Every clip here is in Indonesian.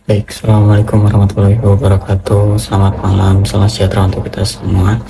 Baik, Assalamualaikum warahmatullahi wabarakatuh. Selamat malam, selamat sejahtera untuk kita semua.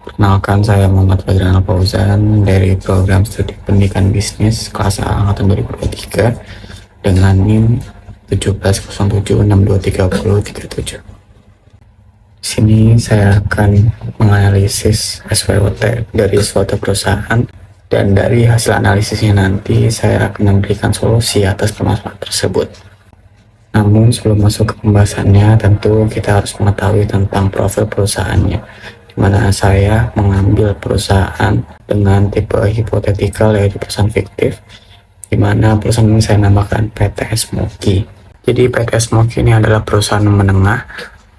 Perkenalkan, saya Muhammad Fajran Fauzan dari program studi pendidikan bisnis kelas A angkatan 2023 dengan NIM 1707623037. Di sini saya akan menganalisis SWOT dari suatu perusahaan, dan dari hasil analisisnya nanti saya akan memberikan solusi atas permasalahan tersebut. Namun sebelum masuk ke pembahasannya, tentu kita harus mengetahui tentang profil perusahaannya, di mana saya mengambil perusahaan dengan tipe hipotetikal, yaitu perusahaan fiktif, di mana perusahaan ini saya namakan PT Smoky. Jadi PT Smoky ini adalah perusahaan menengah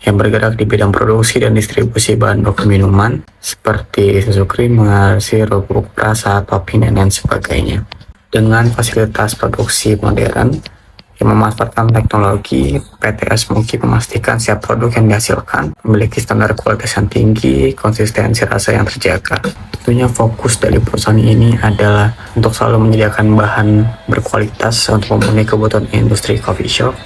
yang bergerak di bidang produksi dan distribusi bahan baku minuman seperti susu krimer, sirup, bubuk perasa, topping, dan lain sebagainya. Dengan fasilitas produksi modern yang memanfaatkan teknologi, PT Smoky memastikan setiap produk yang dihasilkan memiliki standar kualitas yang tinggi, konsistensi rasa yang terjaga. Tentunya fokus dari perusahaan ini adalah untuk selalu menyediakan bahan berkualitas untuk memenuhi kebutuhan industri coffee shop,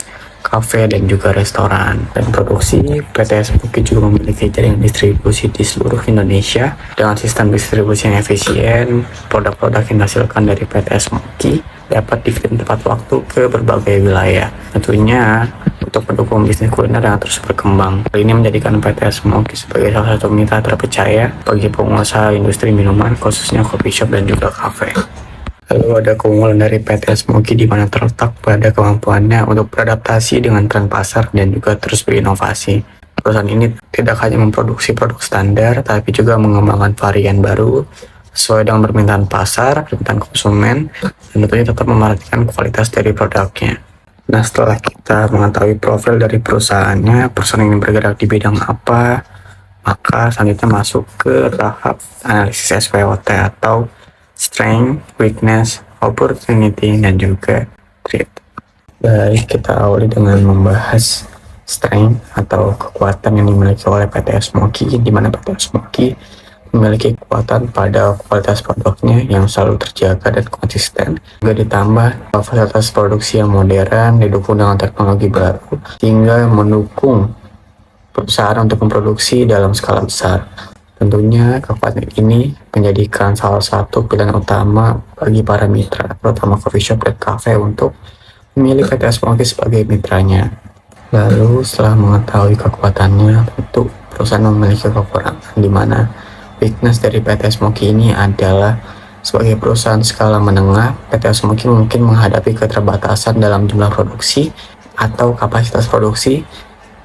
kafe, dan juga restoran. Dan produksi, PT Smoky juga memiliki jaringan distribusi di seluruh Indonesia dengan sistem distribusi yang efisien. Produk-produk yang dihasilkan dari PT Smoky dapat dikirim tepat waktu ke berbagai wilayah. Tentunya untuk mendukung bisnis kuliner yang terus berkembang. Hal ini menjadikan PT Smoky sebagai salah satu mitra terpercaya bagi pengusaha industri minuman, khususnya coffee shop dan juga kafe. Lalu ada keunggulan dari PT Smoky di mana terletak pada kemampuannya untuk beradaptasi dengan tren pasar dan juga terus berinovasi. Perusahaan ini tidak hanya memproduksi produk standar, tapi juga mengembangkan varian baru sesuai dengan permintaan pasar, permintaan konsumen, dan tentunya tetap memperhatikan kualitas dari produknya. Nah, setelah kita mengetahui profil dari perusahaannya, perusahaan ini bergerak di bidang apa, maka selanjutnya masuk ke tahap analisis SWOT atau Strength, Weakness, Opportunity, dan juga Threat. Baik, kita awali dengan membahas Strength atau kekuatan yang dimiliki oleh PT Smoky, di mana PT Smoky memiliki kekuatan pada kualitas produknya yang selalu terjaga dan konsisten, juga ditambah fasilitas produksi yang modern didukung dengan teknologi baru hingga mendukung perusahaan untuk memproduksi dalam skala besar. Tentunya kekuatan ini menjadikan salah satu pilihan utama bagi para mitra, terutama coffee shop dan cafe, untuk memilih PT Smoky sebagai mitranya. Lalu setelah mengetahui kekuatannya, tentu perusahaan memiliki kekurangan, di mana weakness dari PT Smoky ini adalah sebagai perusahaan skala menengah, PT Smoky mungkin menghadapi keterbatasan dalam jumlah produksi atau kapasitas produksi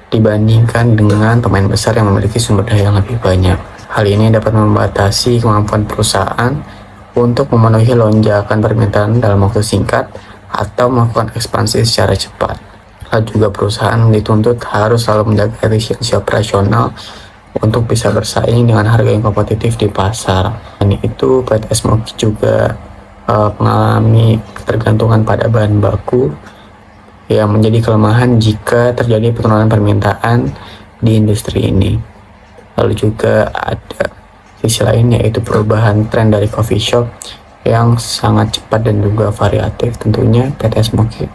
dibandingkan dengan pemain besar yang memiliki sumber daya yang lebih banyak. Hal ini dapat membatasi kemampuan perusahaan untuk memenuhi lonjakan permintaan dalam waktu singkat atau melakukan ekspansi secara cepat. Hal juga perusahaan dituntut harus selalu menjaga efisiensi operasional untuk bisa bersaing dengan harga yang kompetitif di pasar. Dan itu PT Smoky juga mengalami ketergantungan pada bahan baku yang menjadi kelemahan jika terjadi penurunan permintaan di industri ini. Lalu juga ada sisi lain, yaitu perubahan tren dari coffee shop yang sangat cepat dan juga variatif. Tentunya PT Smoky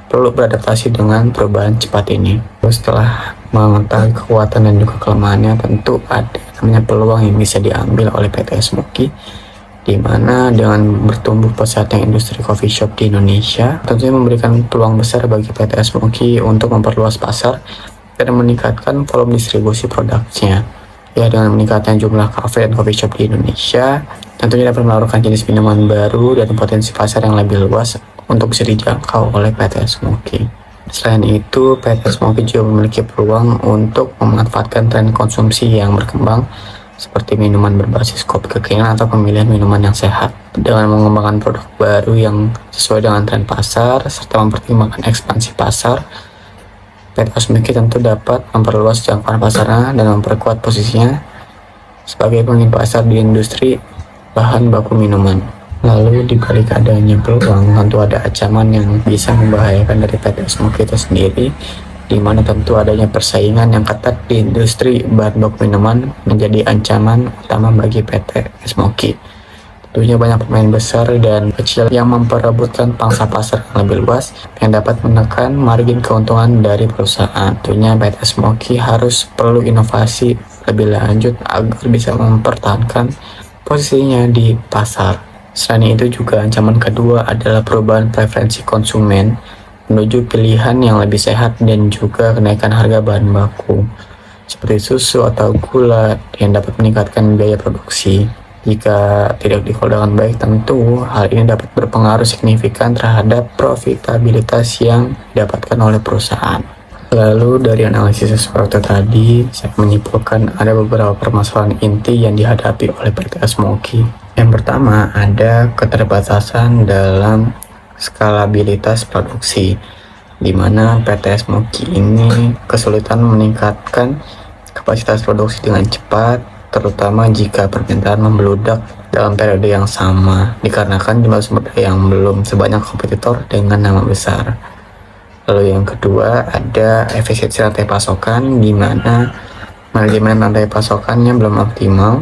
perlu beradaptasi dengan perubahan cepat ini. Setelah mengetahui kekuatan dan juga kelemahannya, tentu ada namanya peluang yang bisa diambil oleh PT Smoky, di mana dengan bertumbuh pesatnya industri coffee shop di Indonesia, tentunya memberikan peluang besar bagi PT Smoky untuk memperluas pasar dan meningkatkan volume distribusi produknya. Ya, dengan meningkatnya jumlah kafe dan coffee shop di Indonesia, tentunya dapat menawarkan jenis minuman baru dan potensi pasar yang lebih luas untuk bisa dijangkau oleh PT Smoky. Selain itu, PT Smoky juga memiliki peluang untuk memanfaatkan tren konsumsi yang berkembang seperti minuman berbasis kopi kekinian atau pemilihan minuman yang sehat. Dengan mengembangkan produk baru yang sesuai dengan tren pasar serta mempertimbangkan ekspansi pasar, PT Smoky tentu dapat memperluas jangkauan pasarnya dan memperkuat posisinya sebagai pemimpin pasar di industri bahan baku minuman. Lalu di balik adanya peluang, tentu ada ancaman yang bisa membahayakan dari PT Smoky itu sendiri, di mana tentu adanya persaingan yang ketat di industri bahan baku minuman menjadi ancaman utama bagi PT Smoky. Tentunya banyak pemain besar dan kecil yang memperebutkan pangsa pasar yang lebih luas yang dapat menekan margin keuntungan dari perusahaan. Tentunya PT Smoky harus perlu inovasi lebih lanjut agar bisa mempertahankan posisinya di pasar. Selain itu juga ancaman kedua adalah perubahan preferensi konsumen menuju pilihan yang lebih sehat dan juga kenaikan harga bahan baku seperti susu atau gula yang dapat meningkatkan biaya produksi. Jika tidak dikelola dengan baik, tentu hal ini dapat berpengaruh signifikan terhadap profitabilitas yang didapatkan oleh perusahaan. Lalu dari analisis seperti tadi, saya menyimpulkan ada beberapa permasalahan inti yang dihadapi oleh PT Smoky. Yang pertama, ada keterbatasan dalam skalabilitas produksi, di mana PT Smoky ini kesulitan meningkatkan kapasitas produksi dengan cepat, terutama jika permintaan membludak dalam periode yang sama, dikarenakan jumlah sumber daya yang belum sebanyak kompetitor dengan nama besar. Lalu yang kedua, ada efisiensi rantai pasokan, di mana manajemen rantai pasokannya belum optimal.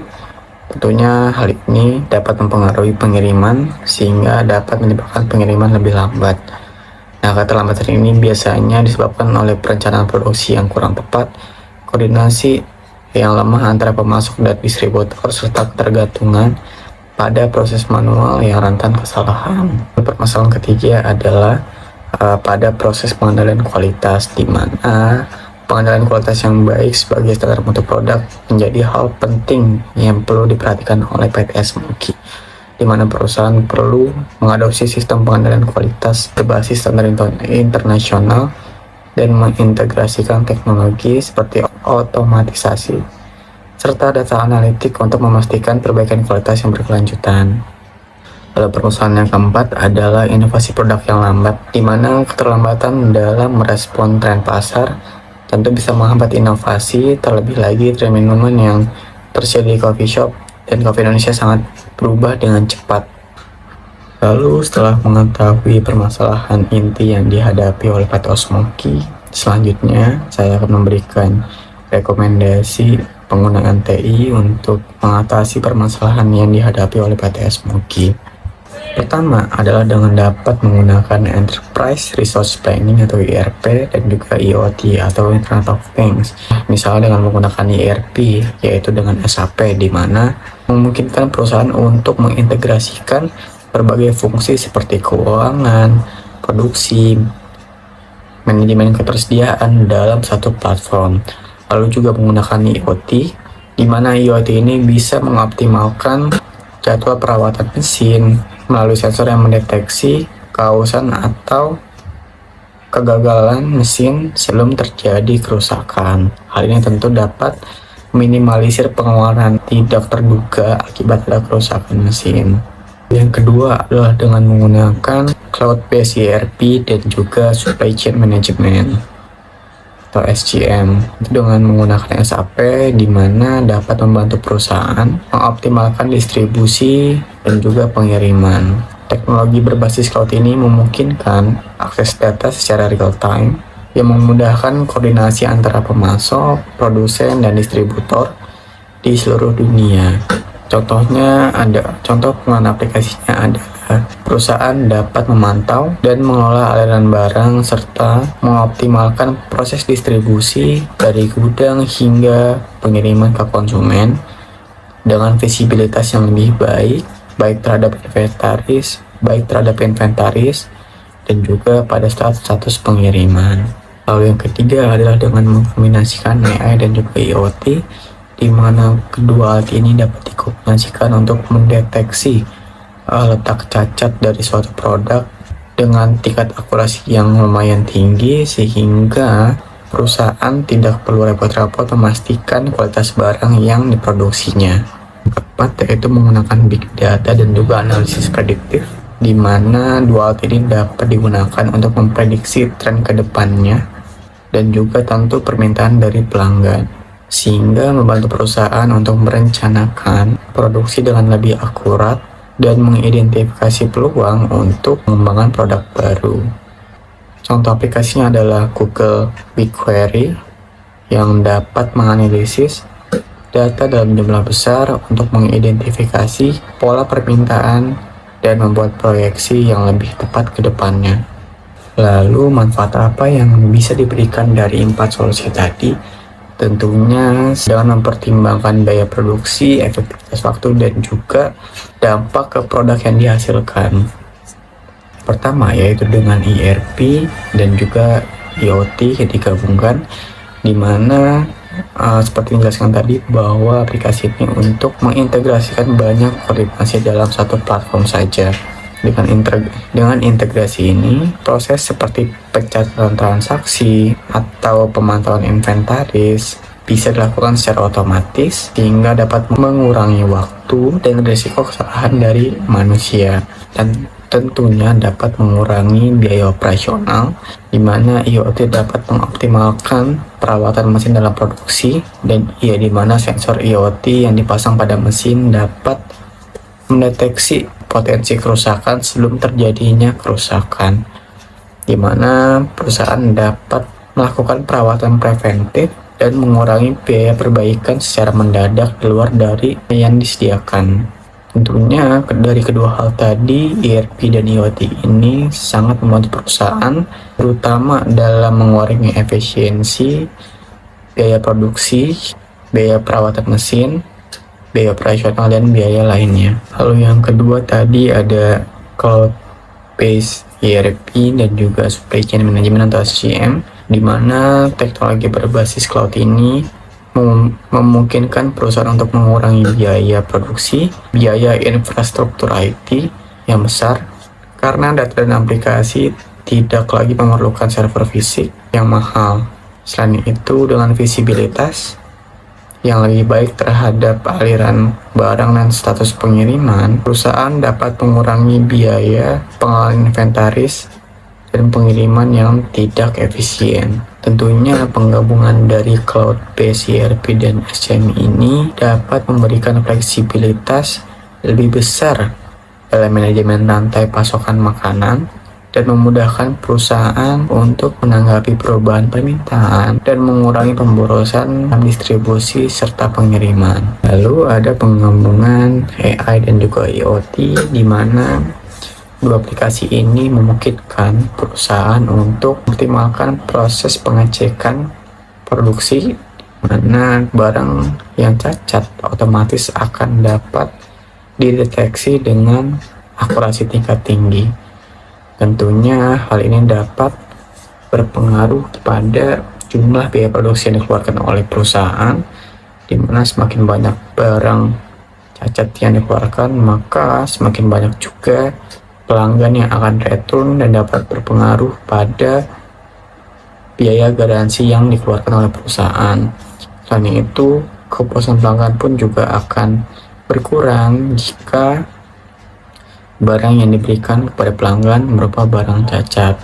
Tentunya hal ini dapat mempengaruhi pengiriman, sehingga dapat menyebabkan pengiriman lebih lambat. Nah, keterlambatan ini biasanya disebabkan oleh perencanaan produksi yang kurang tepat, koordinasi yang lemah antara pemasok dan distributor, serta ketergantungan pada proses manual yang rentan kesalahan. Permasalahan ketiga adalah pada proses pengendalian kualitas, di mana pengendalian kualitas yang baik sebagai standar mutu produk menjadi hal penting yang perlu diperhatikan oleh PT Smoky, di mana perusahaan perlu mengadopsi sistem pengendalian kualitas berbasis standar internasional dan mengintegrasikan teknologi seperti otomatisasi serta data analitik untuk memastikan perbaikan kualitas yang berkelanjutan. Lalu permasalahan yang keempat adalah inovasi produk yang lambat, di mana keterlambatan dalam merespon tren pasar tentu bisa menghambat inovasi, terlebih lagi tren minuman yang tersedia di coffee shop dan kopi Indonesia sangat berubah dengan cepat. Lalu setelah mengetahui permasalahan inti yang dihadapi oleh PT Smoky, selanjutnya saya akan memberikan rekomendasi penggunaan TI untuk mengatasi permasalahan yang dihadapi oleh PT Smoky. Pertama adalah dengan dapat menggunakan Enterprise Resource Planning atau ERP dan juga IoT atau Internet of Things. Misalnya dengan menggunakan ERP, yaitu dengan SAP, di mana memungkinkan perusahaan untuk mengintegrasikan berbagai fungsi seperti keuangan, produksi, manajemen ketersediaan dalam satu platform. Lalu juga menggunakan IoT, di mana IoT ini bisa mengoptimalkan jadwal perawatan mesin melalui sensor yang mendeteksi kehausan atau kegagalan mesin sebelum terjadi kerusakan. Hal ini tentu dapat minimalisir pengeluaran tidak terduga akibat ada kerusakan mesin. Yang kedua adalah dengan menggunakan cloud-based ERP dan juga supply chain management atau SCM, dengan menggunakan SAP, di mana dapat membantu perusahaan mengoptimalkan distribusi dan juga pengiriman. Teknologi berbasis cloud ini memungkinkan akses data secara real time yang memudahkan koordinasi antara pemasok, produsen, dan distributor di seluruh dunia. Contohnya contoh penggunaan aplikasinya adalah perusahaan dapat memantau dan mengelola aliran barang serta mengoptimalkan proses distribusi dari gudang hingga pengiriman ke konsumen dengan visibilitas yang lebih baik terhadap inventaris dan juga pada status pengiriman. Lalu yang ketiga adalah dengan mengkombinasikan AI dan juga IoT, di mana kedua alat ini dapat dikombinasikan untuk mendeteksi letak cacat dari suatu produk dengan tingkat akurasi yang lumayan tinggi, sehingga perusahaan tidak perlu repot-repot memastikan kualitas barang yang diproduksinya. Keempat, yaitu menggunakan big data dan juga analisis prediktif, di mana dua alat ini dapat digunakan untuk memprediksi tren ke depannya dan juga tentu permintaan dari pelanggan, sehingga membantu perusahaan untuk merencanakan produksi dengan lebih akurat dan mengidentifikasi peluang untuk mengembangkan produk baru. Contoh aplikasinya adalah Google BigQuery yang dapat menganalisis data dalam jumlah besar untuk mengidentifikasi pola permintaan dan membuat proyeksi yang lebih tepat ke depannya. Lalu manfaat apa yang bisa diberikan dari 4 solusi tadi? Tentunya dengan mempertimbangkan biaya produksi, efektivitas waktu, dan juga dampak ke produk yang dihasilkan. Pertama yaitu dengan ERP dan juga IoT yang digabungkan, di mana seperti yang dijelaskan tadi bahwa aplikasi ini untuk mengintegrasikan banyak koordinasi dalam satu platform saja. Dengan integrasi ini, proses seperti pencatatan transaksi atau pemantauan inventaris bisa dilakukan secara otomatis sehingga dapat mengurangi waktu dan risiko kesalahan dari manusia, dan tentunya dapat mengurangi biaya operasional, di mana IoT dapat mengoptimalkan perawatan mesin dalam produksi, dan di mana sensor IoT yang dipasang pada mesin dapat mendeteksi potensi kerusakan sebelum terjadinya kerusakan, di mana perusahaan dapat melakukan perawatan preventif dan mengurangi biaya perbaikan secara mendadak di luar dari yang disediakan. Tentunya dari kedua hal tadi, ERP dan IoT ini sangat membantu perusahaan, terutama dalam mengurangi efisiensi, biaya produksi, biaya perawatan mesin, biaya operasional, dan biaya lainnya. Lalu yang kedua tadi ada cloud-based ERP dan juga supply chain management atau SCM, di mana teknologi berbasis cloud ini memungkinkan perusahaan untuk mengurangi biaya produksi, biaya infrastruktur IT yang besar, karena data dan aplikasi tidak lagi memerlukan server fisik yang mahal. Selain itu, dengan visibilitas yang lebih baik terhadap aliran barang dan status pengiriman, perusahaan dapat mengurangi biaya pengelolaan inventaris dan pengiriman yang tidak efisien. Tentunya penggabungan dari cloud-based ERP dan SCM ini dapat memberikan fleksibilitas lebih besar dalam manajemen rantai pasokan makanan dan memudahkan perusahaan untuk menanggapi perubahan permintaan dan mengurangi pemborosan dalam distribusi serta pengiriman. Lalu ada penggabungan AI dan juga IoT, di mana dua aplikasi ini memungkinkan perusahaan untuk mengoptimalkan proses pengecekan produksi, mana barang yang cacat otomatis akan dapat dideteksi dengan akurasi tingkat tinggi. Tentunya hal ini dapat berpengaruh pada jumlah biaya produksi yang dikeluarkan oleh perusahaan, di mana semakin banyak barang cacat yang dikeluarkan, maka semakin banyak juga pelanggan yang akan return dan dapat berpengaruh pada biaya garansi yang dikeluarkan oleh perusahaan. Selain itu, kepuasan pelanggan pun juga akan berkurang jika barang yang diberikan kepada pelanggan berupa barang cacat.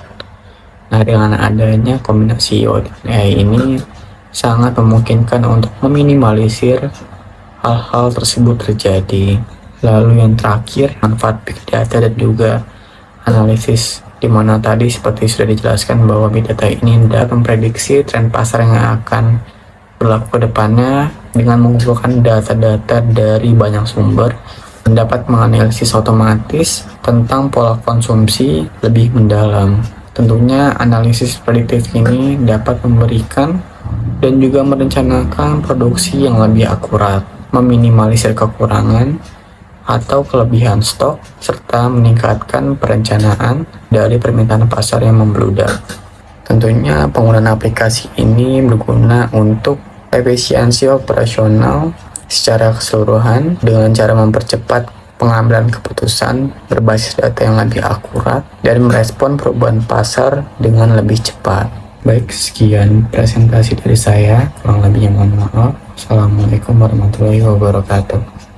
Nah, dengan adanya kombinasi IoT dan AI ini sangat memungkinkan untuk meminimalisir hal-hal tersebut terjadi. Lalu yang terakhir, manfaat big data dan juga analisis, di mana tadi seperti sudah dijelaskan bahwa big data ini dapat memprediksi tren pasar yang akan berlaku ke depannya dengan mengumpulkan data-data dari banyak sumber dan dapat menganalisis otomatis tentang pola konsumsi lebih mendalam. Tentunya analisis prediktif ini dapat memberikan dan juga merencanakan produksi yang lebih akurat, meminimalisir kekurangan atau kelebihan stok, serta meningkatkan perencanaan dari permintaan pasar yang membludak. Tentunya penggunaan aplikasi ini berguna untuk efisiensi operasional secara keseluruhan dengan cara mempercepat pengambilan keputusan berbasis data yang lebih akurat dan merespon perubahan pasar dengan lebih cepat. Baik, sekian presentasi dari saya, kurang lebihnya mohon maaf. Assalamualaikum warahmatullahi wabarakatuh.